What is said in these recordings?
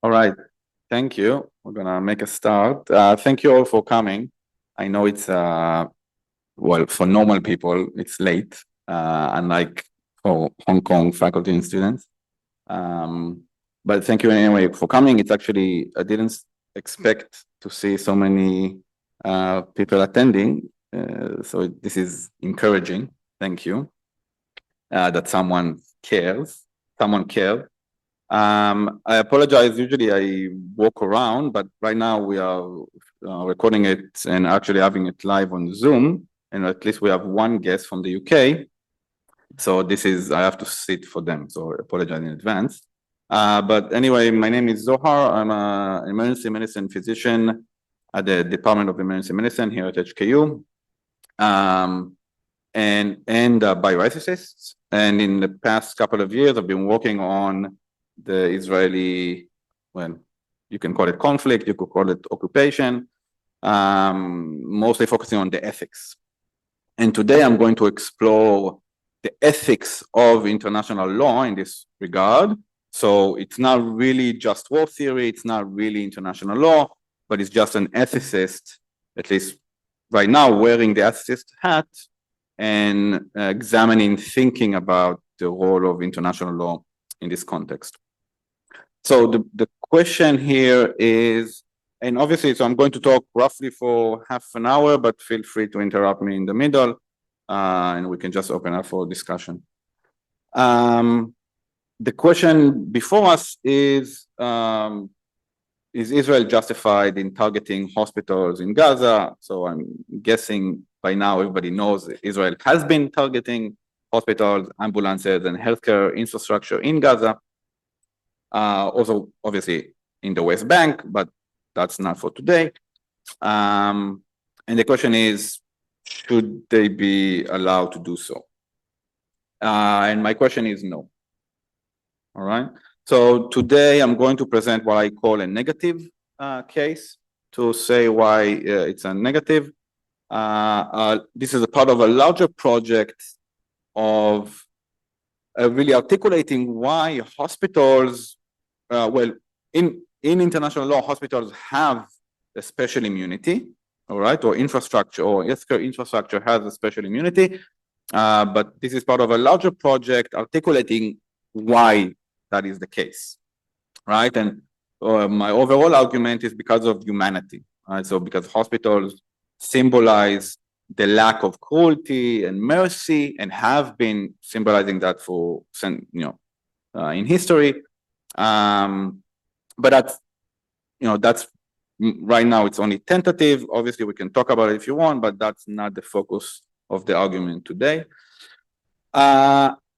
All right, thank you. We're gonna make a start. Thank you all for coming. I know it's well, for normal people, it's late, unlike for Hong Kong faculty and students. But thank you anyway for coming. It's actually, I didn't expect to see so many people attending. So this is encouraging. Thank you. That someone cares. Someone cared. I apologize. Usually I walk around, but right now we are recording it and actually having it live on Zoom. And at least we have one guest from the UK. So this is, I have to sit for them. So I apologize in advance. But anyway, my name is Zohar. I'm an emergency medicine physician at the Department of Emergency Medicine here at HKU. And bioethicist. And in the past couple of years, I've been working on the Israeli, well, you can call it conflict, you could call it occupation, mostly focusing on the ethics. And today I'm going to explore the ethics of international law in this regard. So it's not really just war theory, it's not really international law, but it's just an ethicist, at least right now, wearing the ethicist hat and examining, thinking about the role of international law in this context. So the question here is, and obviously, so I'm going to talk roughly for half an hour, but feel free to interrupt me in the middle, and we can just open up for discussion. The question before us is Israel justified in targeting hospitals in Gaza? So I'm guessing by now everybody knows that Israel has been targeting hospitals, ambulances, and healthcare infrastructure in Gaza. Also, obviously, in the West Bank, but that's not for today. And the question is, should they be allowed to do so? And my question is no. All right. So today I'm going to present what I call a negative case to say why it's a negative. This is a part of a larger project of really articulating why hospitals, well, in international law, hospitals have a special immunity, all right, or infrastructure, or healthcare infrastructure has a special immunity. But this is part of a larger project articulating why that is the case, right? And my overall argument is because of humanity, right? So because hospitals symbolize the lack of cruelty and mercy, and have been symbolizing that for, in history. But that's, that's right now it's only tentative. Obviously, we can talk about it if you want, but that's not the focus of the argument today.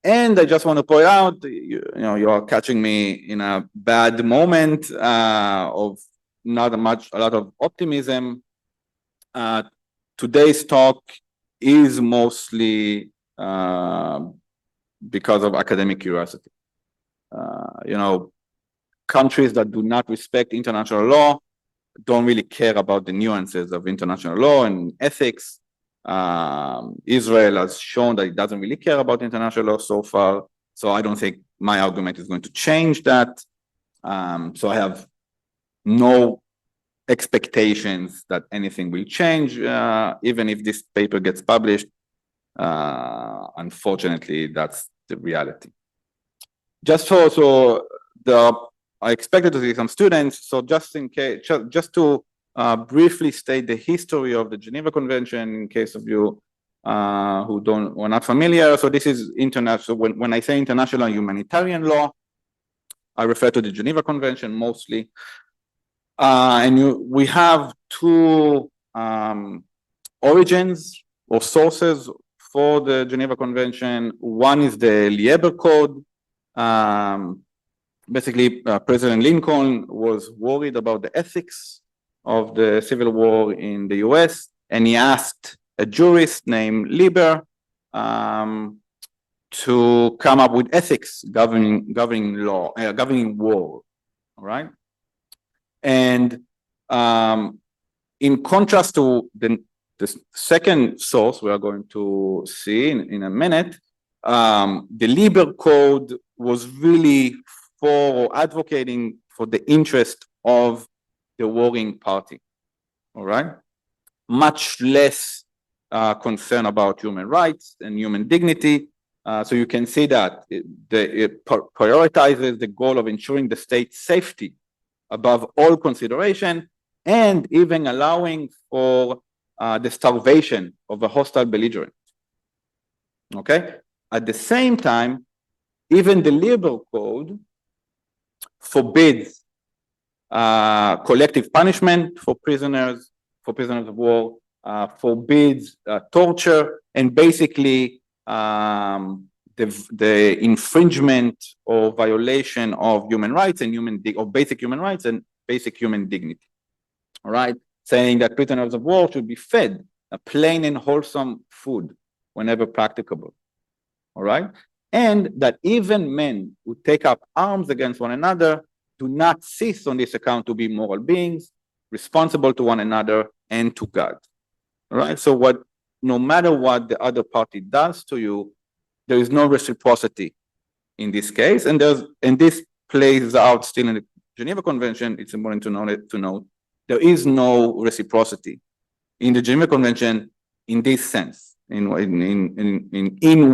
And I just want to point out, you are catching me in a bad moment of not a lot of optimism. Today's talk is mostly because of academic curiosity. Countries that do not respect international law don't really care about the nuances of international law and ethics. Israel has shown that it doesn't really care about international law so far. So I don't think my argument is going to change that. So I have no expectations that anything will change, even if this paper gets published. Unfortunately, that's the reality. I expected to see some students, so just in case, just to briefly state the history of the Geneva Convention, in case of you who are not familiar. So this is international. When I say international humanitarian law, I refer to the Geneva Convention mostly. We have two origins or sources for the Geneva Convention. One is the Lieber Code. Basically, President Lincoln was worried about the ethics of the Civil War in the US, and he asked a jurist named Lieber to come up with ethics governing war, all right? And in contrast to the second source we are going to see in a minute, the Lieber Code was really for advocating for the interest of the warring party, all right? Much less concern about human rights and human dignity. So you can see that it prioritizes the goal of ensuring the state's safety above all consideration, and even allowing for the starvation of a hostile belligerent. Okay? At the same time, even the labor code forbids collective punishment for prisoners of war, forbids torture, and basically the infringement or violation of human rights and basic human rights and basic human dignity. All right, saying that prisoners of war should be fed a plain and wholesome food whenever practicable. All right, and that even men who take up arms against one another do not cease on this account to be moral beings, responsible to one another and to God. All right, so no matter what the other party does to you, there is no reciprocity in this case, and this plays out still in the Geneva Convention. It's important to note there is no reciprocity in the Geneva Convention in this sense, in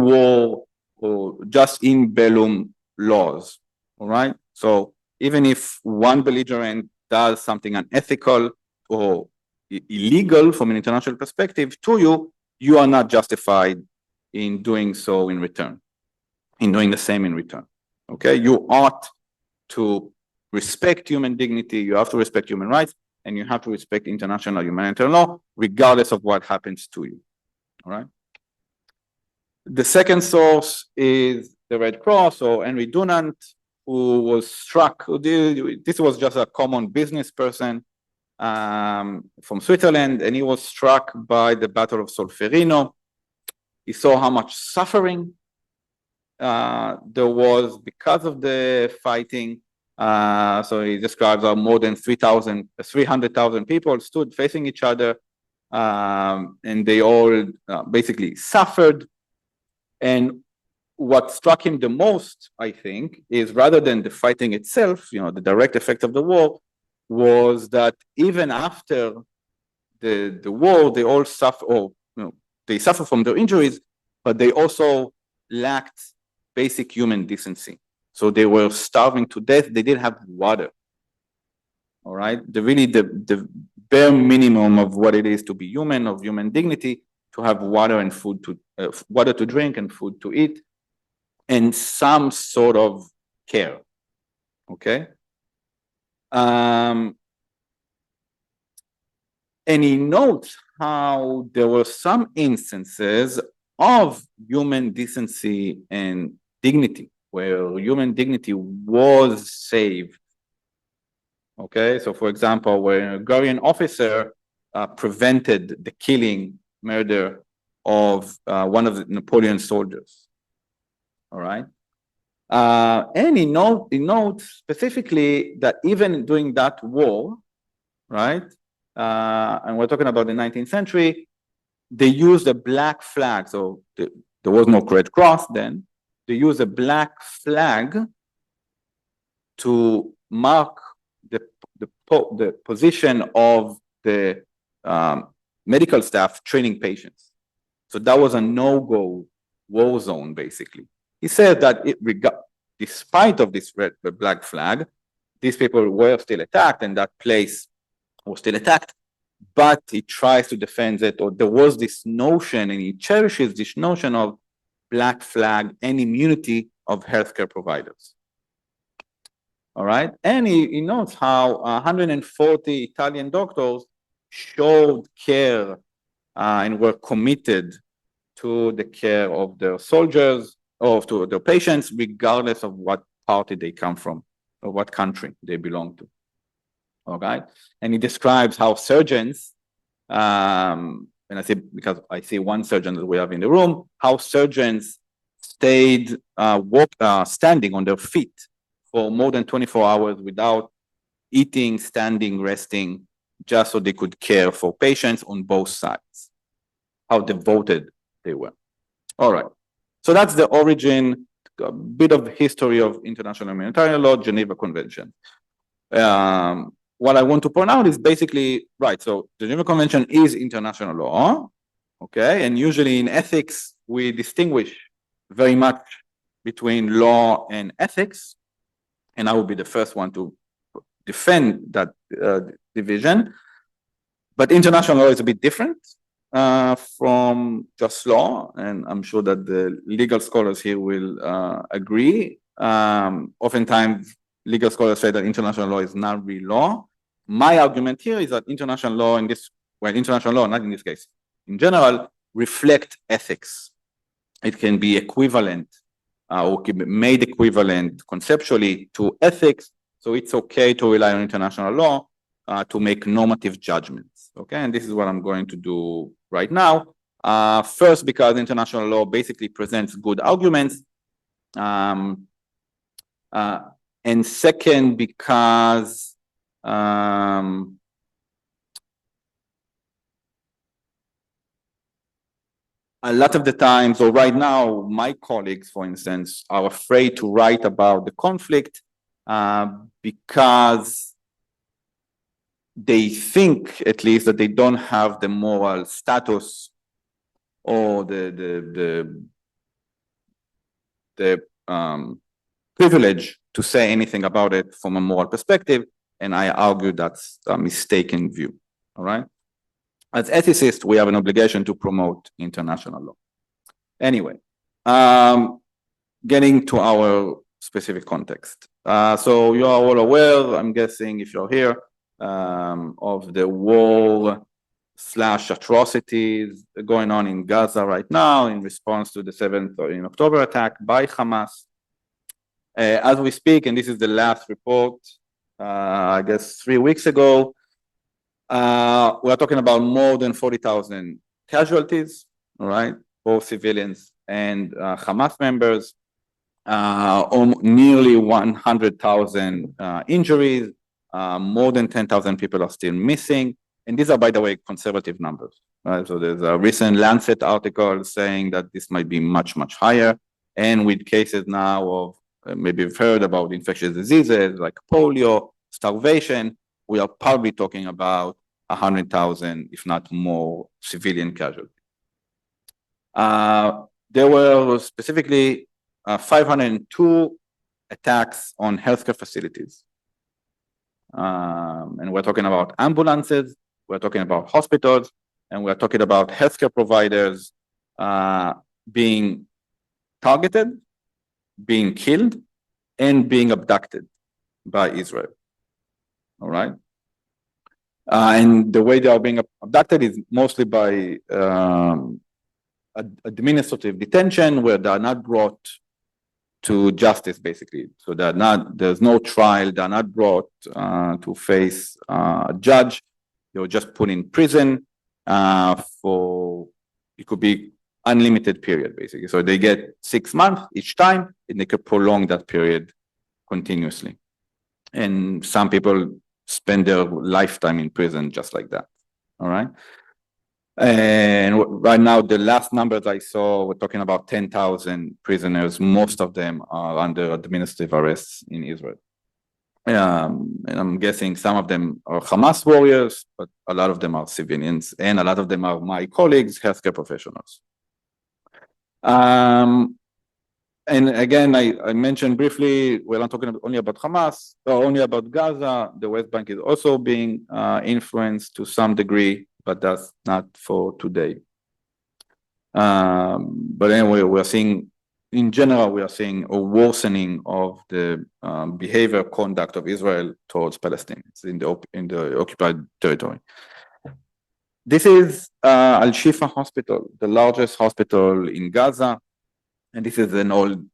war or just in bellum laws. All right, so even if one belligerent does something unethical or illegal from an international perspective to you, you are not justified in doing so in return, in doing the same in return. Okay, you ought to respect human dignity, you have to respect human rights, and you have to respect international humanitarian law, regardless of what happens to you. All right. The second source is the Red Cross, or Henry Dunant, who was struck. This was just a common business person from Switzerland, and he was struck by the Battle of Solferino. He saw how much suffering there was because of the fighting. So he describes how more than 300,000 people stood facing each other, and they all basically suffered. And what struck him the most, I think, is rather than the fighting itself, the direct effect of the war, was that even after the war, they all suffer, they suffer from their injuries, but they also lacked basic human decency. So they were starving to death. They didn't have water. All right, the bare minimum of what it is to be human, of human dignity, to have water and food water to drink and food to eat, and some sort of care. Okay. And he notes how there were some instances of human decency and dignity, where human dignity was saved. Okay, so for example, where a Hungarian officer prevented the murder of one of Napoleon's soldiers. All right. And he notes specifically that even during that war, right, and we're talking about the 19th century, they used a black flag. So there was no Red Cross then. They used a black flag to mark the position of the medical staff training patients. So that was a no-go war zone, basically. He said that despite of this black flag, these people were still attacked, and that place was still attacked, but he tries to defend it, or there was this notion, and he cherishes this notion of black flag and immunity of healthcare providers. All right, and he notes how 140 Italian doctors showed care and were committed to the care of their soldiers, or to their patients, regardless of what party they come from or what country they belong to. All right, and he describes how surgeons, and I say because I see one surgeon that we have in the room, how surgeons stayed standing on their feet for more than 24 hours without eating, standing, resting, just so they could care for patients on both sides. How devoted they were. All right. So that's the origin, a bit of history of international humanitarian law, Geneva Convention. What I want to point out is basically, right, so the Geneva Convention is international law, okay? And usually in ethics, we distinguish very much between law and ethics. And I will be the first one to defend that division. But international law is a bit different from just law, and I'm sure that the legal scholars here will agree. Oftentimes, legal scholars say that international law is not real law. My argument here is that international law international law, not in this case, in general, reflect ethics. It can be equivalent or can be made equivalent conceptually to ethics. So it's okay to rely on international law to make normative judgments. Okay, and this is what I'm going to do right now. First, because international law basically presents good arguments. And second, because a lot of the times, or right now, my colleagues, for instance, are afraid to write about the conflict because they think, at least, that they don't have the moral status or the privilege to say anything about it from a moral perspective, and I argue that's a mistaken view. All right. As ethicists, we have an obligation to promote international law. Anyway, getting to our specific context. So you are all aware, I'm guessing, if you're here, of the war/atrocities going on in Gaza right now in response to the 7th in October attack by Hamas. As we speak, and this is the last report, I guess 3 weeks ago, we're talking about more than 40,000 casualties, all right, both civilians and Hamas members, nearly 100,000 injuries, more than 10,000 people are still missing. And these are, by the way, conservative numbers. Right? So there's a recent Lancet article saying that this might be much, much higher. And with cases now of, maybe you've heard about infectious diseases like polio, starvation, we are probably talking about 100,000, if not more, civilian casualties. There were specifically 502 attacks on healthcare facilities. And we're talking about ambulances, we're talking about hospitals, and we're talking about healthcare providers being targeted, being killed, and being abducted by Israel. All right. And the way they are being abducted is mostly by administrative detention, where they are not brought to justice, basically. So there's no trial, they're not brought to face a judge. They were just put in prison for, it could be unlimited period, basically. So they get 6 months each time, and they could prolong that period continuously. And some people spend their lifetime in prison just like that, all right? And right now, the last numbers I saw, we're talking about 10,000 prisoners. Most of them are under administrative arrests in Israel. And I'm guessing some of them are Hamas warriors, but a lot of them are civilians, and a lot of them are my colleagues, healthcare professionals. And again, I mentioned briefly, we're not talking only about Hamas, or only about Gaza. The West Bank is also being influenced to some degree, but that's not for today. But anyway, we're seeing, in general, we are seeing a worsening of the behavior conduct of Israel towards Palestinians in the occupied territory. This is Al-Shifa Hospital, the largest hospital in Gaza. And this is an old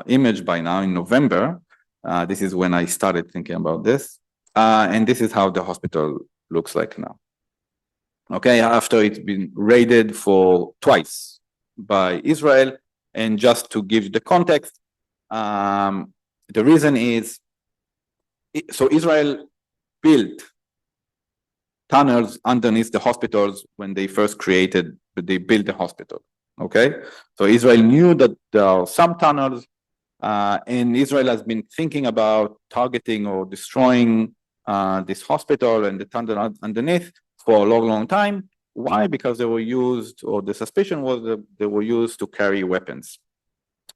image by now in November. This is when I started thinking about this. And this is how the hospital looks like now. Okay, after it's been raided for twice by Israel. And just to give the context, the reason is, so Israel built tunnels underneath the hospitals when they first they built the hospital. Okay, so Israel knew that there are some tunnels, and Israel has been thinking about targeting or destroying this hospital and the tunnel underneath for a long, long time. Why? Because they were used, or the suspicion was that they were used to carry weapons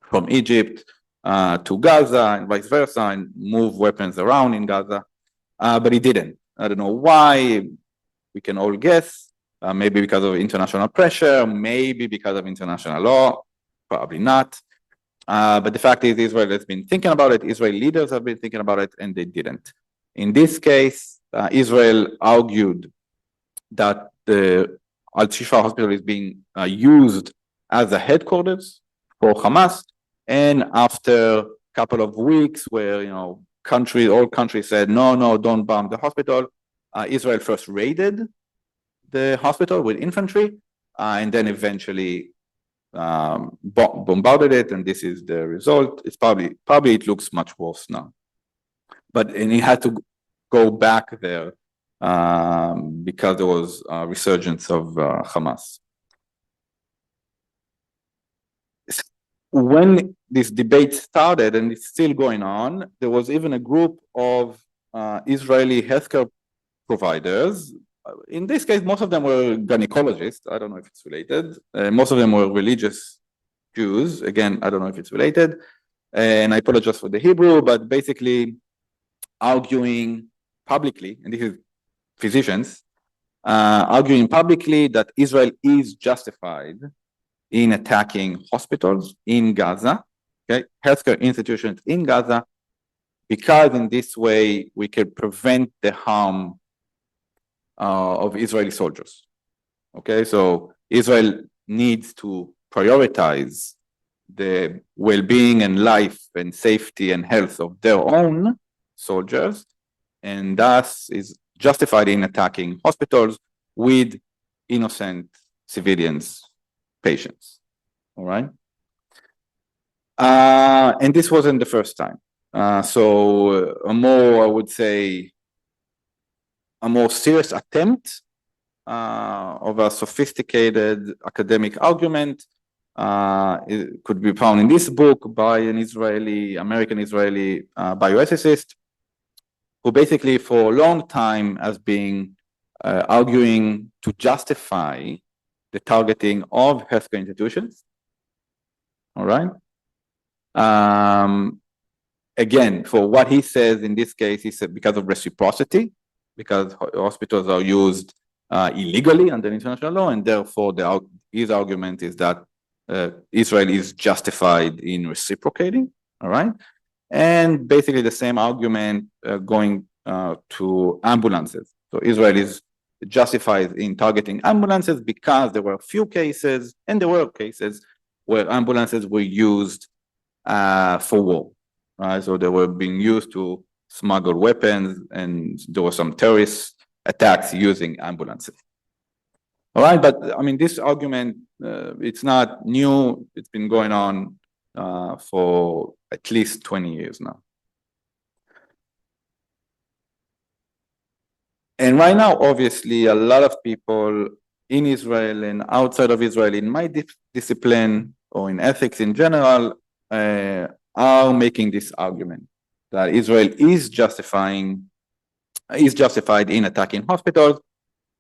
from Egypt to Gaza and vice versa, and move weapons around in Gaza. But it didn't. I don't know why. We can all guess. Maybe because of international pressure, maybe because of international law, probably not. But the fact is, Israel has been thinking about it. Israeli leaders have been thinking about it, and they didn't. In this case, Israel argued that the Al-Shifa hospital is being used as a headquarters for Hamas. And after a couple of weeks where, all countries said, no, don't bomb the hospital, Israel first raided the hospital with infantry, and then eventually bombarded it, and this is the result. It's probably it looks much worse now. And it had to go back there because there was a resurgence of Hamas. When this debate started, and it's still going on, there was even a group of Israeli healthcare providers. In this case, most of them were gynecologists. I don't know if it's related. Most of them were religious Jews. Again, I don't know if it's related. And I apologize for the Hebrew, but basically arguing publicly, and this is physicians, arguing publicly that Israel is justified in attacking hospitals in Gaza, healthcare institutions in Gaza, because in this way we can prevent the harm of Israeli soldiers. So Israel needs to prioritize the well-being and life and safety and health of their own soldiers, and thus is justified in attacking hospitals with innocent civilians, patients. All right. And this wasn't the first time. So a more, I would say, a more serious attempt of a sophisticated academic argument it could be found in this book by an American-Israeli bioethicist, who basically for a long time has been arguing to justify the targeting of healthcare institutions. All right. Again, for what he says in this case, he said because of reciprocity, because hospitals are used illegally under international law, and therefore his argument is that Israel is justified in reciprocating. All right. And basically the same argument going to ambulances. So Israel is justified in targeting ambulances because there were few cases, and there were cases where ambulances were used for war. Right? So they were being used to smuggle weapons, and there were some terrorist attacks using ambulances. All right, but I mean, this argument, it's not new. It's been going on for at least 20 years now. And right now, obviously, a lot of people in Israel and outside of Israel, in my discipline or in ethics in general, are making this argument that Israel is justified in attacking hospitals.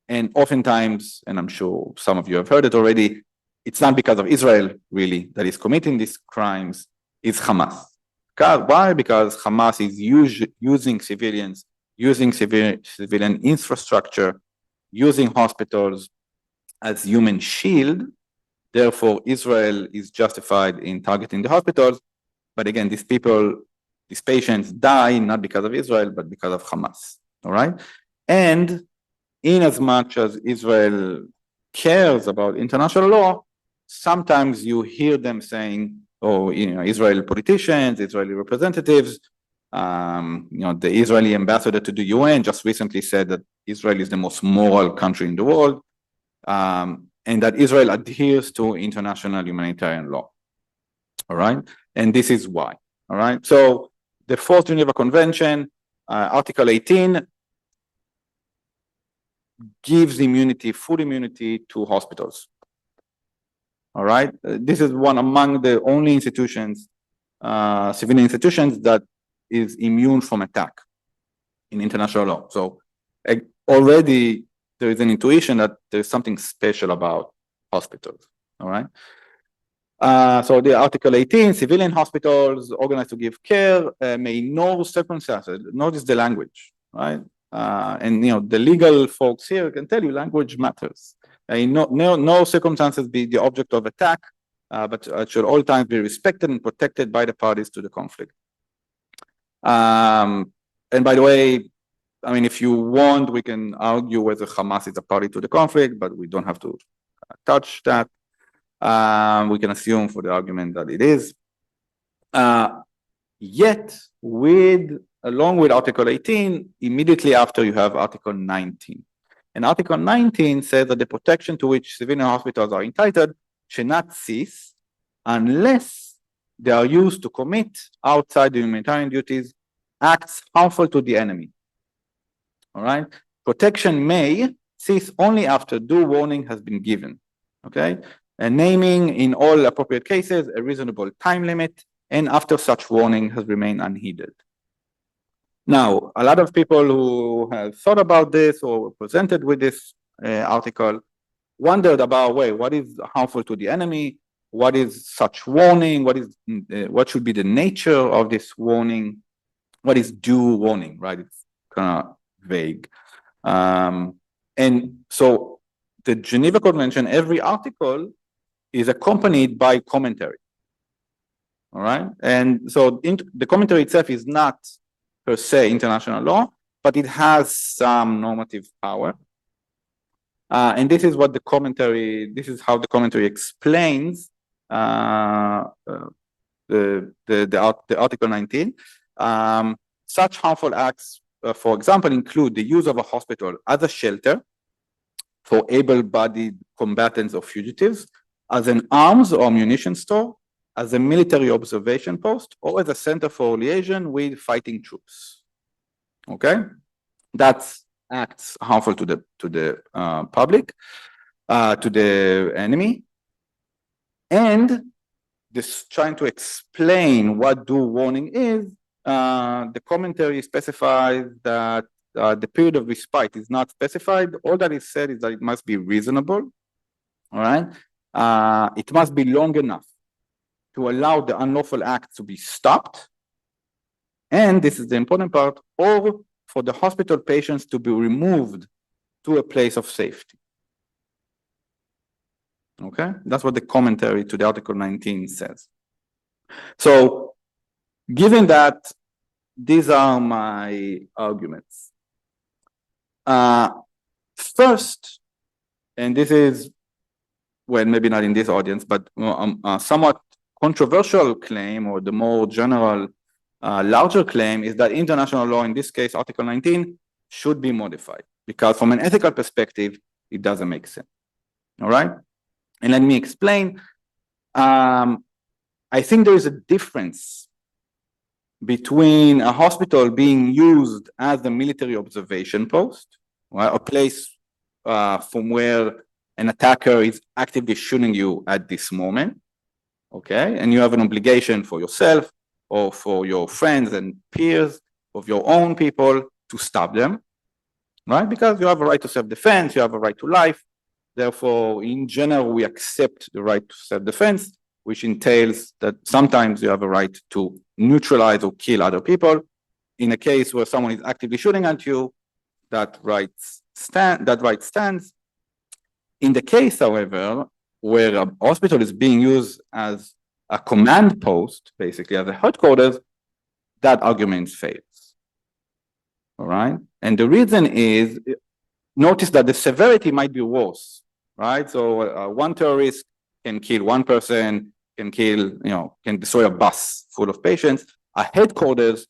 And oftentimes, and I'm sure some of you have heard it already, it's not because of Israel really that is committing these crimes, it's Hamas. Why? Because Hamas is using civilians, using civilian infrastructure, using hospitals as human shield. Therefore, Israel is justified in targeting the hospitals. But again, these patients die not because of Israel, but because of Hamas. All right? And in as much as Israel cares about international law, sometimes you hear them saying, Israeli politicians, Israeli representatives, the Israeli ambassador to the UN just recently said that Israel is the most moral country in the world, and that Israel adheres to international humanitarian law. All right? And this is why. All right? So the IV Geneva Convention, Article 18, gives full immunity to hospitals. All right? This is one among the only institutions, civilian institutions, that is immune from attack. in international law. So already there is an intuition that there's something special about hospitals, all right? So the Article 18, civilian hospitals organized to give care may in no circumstances, notice the language, right? And the legal folks here can tell you language matters. In no circumstances be the object of attack, but should all times be respected and protected by the parties to the conflict. And by the way, I mean, if you want, we can argue whether Hamas is a party to the conflict, but we don't have to touch that. We can assume for the argument that it is. Yet, along with Article 18, immediately after you have Article 19. And Article 19 says that the protection to which civilian hospitals are entitled should not cease unless they are used to commit outside the humanitarian duties acts harmful to the enemy. All right? Protection may cease only after due warning has been given. Okay? And naming in all appropriate cases a reasonable time limit, and after such warning has remained unheeded. Now, a lot of people who have thought about this or were presented with this article wondered about, wait, what is harmful to the enemy? What is such warning? What should be the nature of this warning? What is due warning, right? It's kind of vague. And so the Geneva Convention, every article is accompanied by commentary. All right. And so the commentary itself is not per se international law, but it has some normative power. And this is how the commentary explains the Article 19. Such harmful acts, for example, include the use of a hospital as a shelter for able-bodied combatants or fugitives, as an arms or ammunition store, as a military observation post, or as a center for liaison with fighting troops. Okay, that's acts harmful to the public, to the enemy, and this trying to explain what due warning is. The commentary specifies that the period of respite is not specified. All that is said is that it must be reasonable. All right, it must be long enough to allow the unlawful act to be stopped, and this is the important part, or for the hospital patients to be removed to a place of safety. Okay, that's what the commentary to the Article 19 says. So, given that, these are my arguments. First, and this is, well, maybe not in this audience, but somewhat controversial claim, or the more general, larger claim, is that international law, in this case, Article 19, should be modified, because from an ethical perspective, it doesn't make sense. All right? And let me explain. I think there is a difference between a hospital being used as a military observation post, right? A place from where an attacker is actively shooting you at this moment, okay? And you have an obligation for yourself or for your friends and peers, of your own people, to stop them, right? Because you have a right to self-defense, you have a right to life. Therefore, in general, we accept the right to self-defense, which entails that sometimes you have a right to neutralize or kill other people. In a case where someone is actively shooting at you, that right stands. In the case, however, where a hospital is being used as a command post, basically as a headquarters, that argument fails. All right? And the reason is, notice that the severity might be worse, right? So one terrorist can kill one person, can destroy a bus full of patients. A headquarters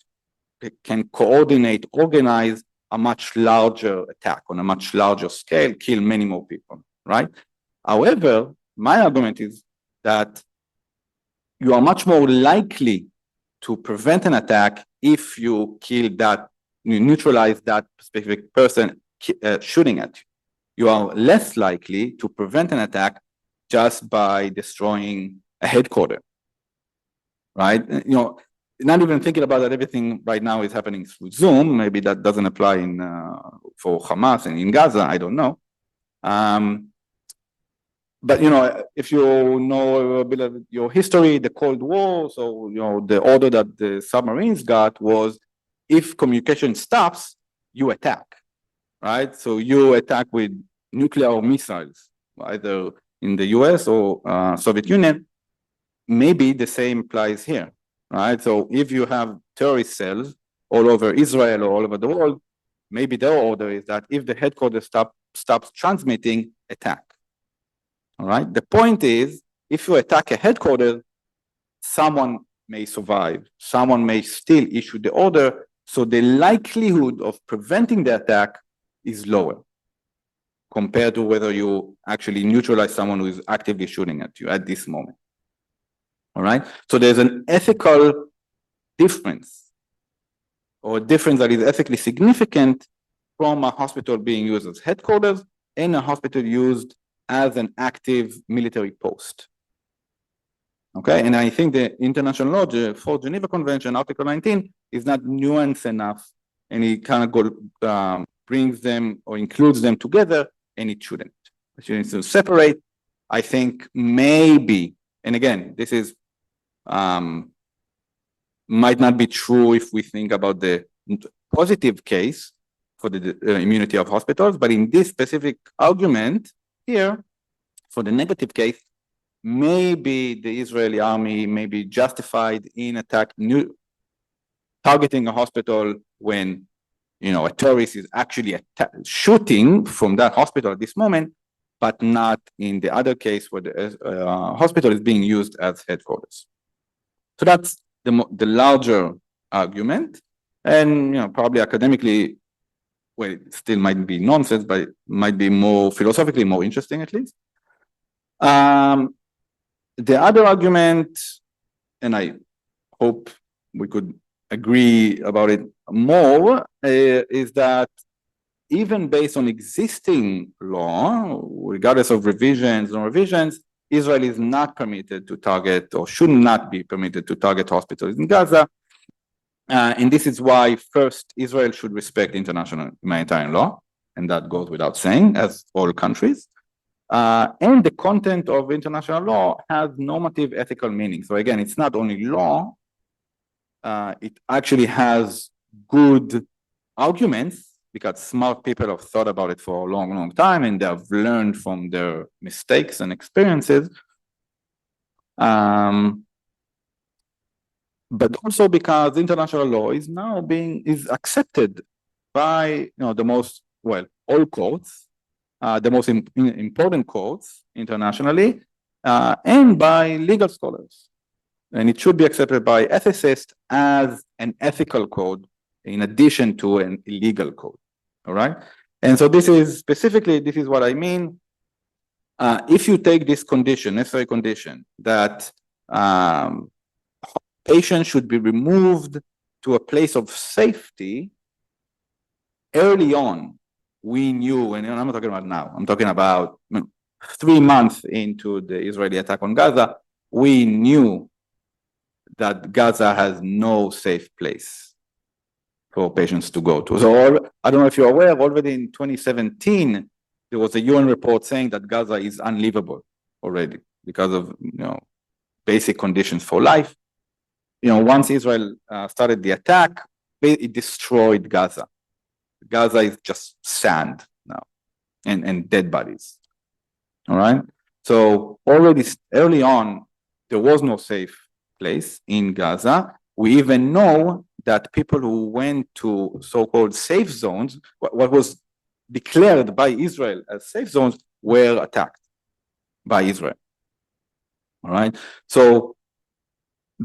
can coordinate, organize a much larger attack on a much larger scale, kill many more people, right? However, my argument is that you are much more likely to prevent an attack if you neutralize that specific person shooting at you. You are less likely to prevent an attack just by destroying a headquarters, right? not even thinking about that everything right now is happening through Zoom. Maybe that doesn't apply for Hamas and in Gaza, I don't know. But if you know a bit of your history, the Cold War, so the order that the submarines got was, if communication stops, you attack, right? So you attack with nuclear missiles, either in the US or Soviet Union. Maybe the same applies here, right? So if you have terrorist cells all over Israel or all over the world, maybe their order is that if the headquarters stops transmitting, attack. All right. The point is, if you attack a headquarters, someone may survive. Someone may still issue the order. So the likelihood of preventing the attack is lower compared to whether you actually neutralize someone who is actively shooting at you at this moment. All right. So there's an ethical difference, or a difference that is ethically significant, from a hospital being used as headquarters and a hospital used as an active military post. Okay, and I think the international law, the IV Geneva Convention, Article 19, is not nuanced enough, and it kind of brings them or includes them together, and it shouldn't. It shouldn't. To separate, I think maybe, and again, this is might not be true if we think about the positive case for the immunity of hospitals, but in this specific argument here, for the negative case, maybe the Israeli army may be justified in targeting a hospital when a terrorist is actually shooting from that hospital at this moment, but not in the other case where the hospital is being used as headquarters. So that's the larger argument, and probably academically, well, it still might be nonsense, but it might be more philosophically more interesting at least. The other argument, and I hope we could agree about it more, is that even based on existing law, regardless of revisions or revisions, Israel is not permitted to target, or should not be permitted to target, hospitals in Gaza. And this is why, first, Israel should respect international humanitarian law, and that goes without saying, as all countries. And the content of international law has normative ethical meaning. So again, it's not only law, it actually has good arguments, because smart people have thought about it for a long, long time, and they have learned from their mistakes and experiences. But also because international law is now is accepted by the most, all courts, the most important courts internationally, and by legal scholars. And it should be accepted by ethicists as an ethical code in addition to an illegal code. All right. And so this is what I mean. If you take this necessary condition, that patients should be removed to a place of safety, early on, we knew, and I'm not talking about now, I'm talking about 3 months into the Israeli attack on Gaza, we knew that Gaza has no safe place for patients to go to. So I don't know if you're aware, already in 2017, there was a UN report saying that Gaza is unlivable already because of basic conditions for life. Once Israel started the attack, it destroyed Gaza. Gaza is just sand now, and dead bodies. All right. So already early on, there was no safe place in Gaza. We even know that people who went to so-called safe zones, what was declared by Israel as safe zones, were attacked by Israel. All right. So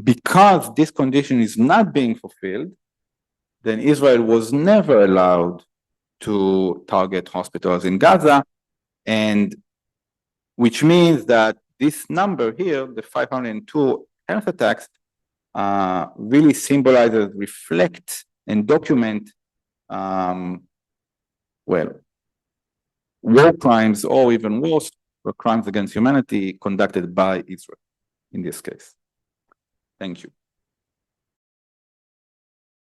because this condition is not being fulfilled, then Israel was never allowed to target hospitals in Gaza, and which means that this number here, the 502 health attacks, really symbolizes, reflect, and document, war crimes, or even worse, crimes against humanity conducted by Israel in this case. Thank you.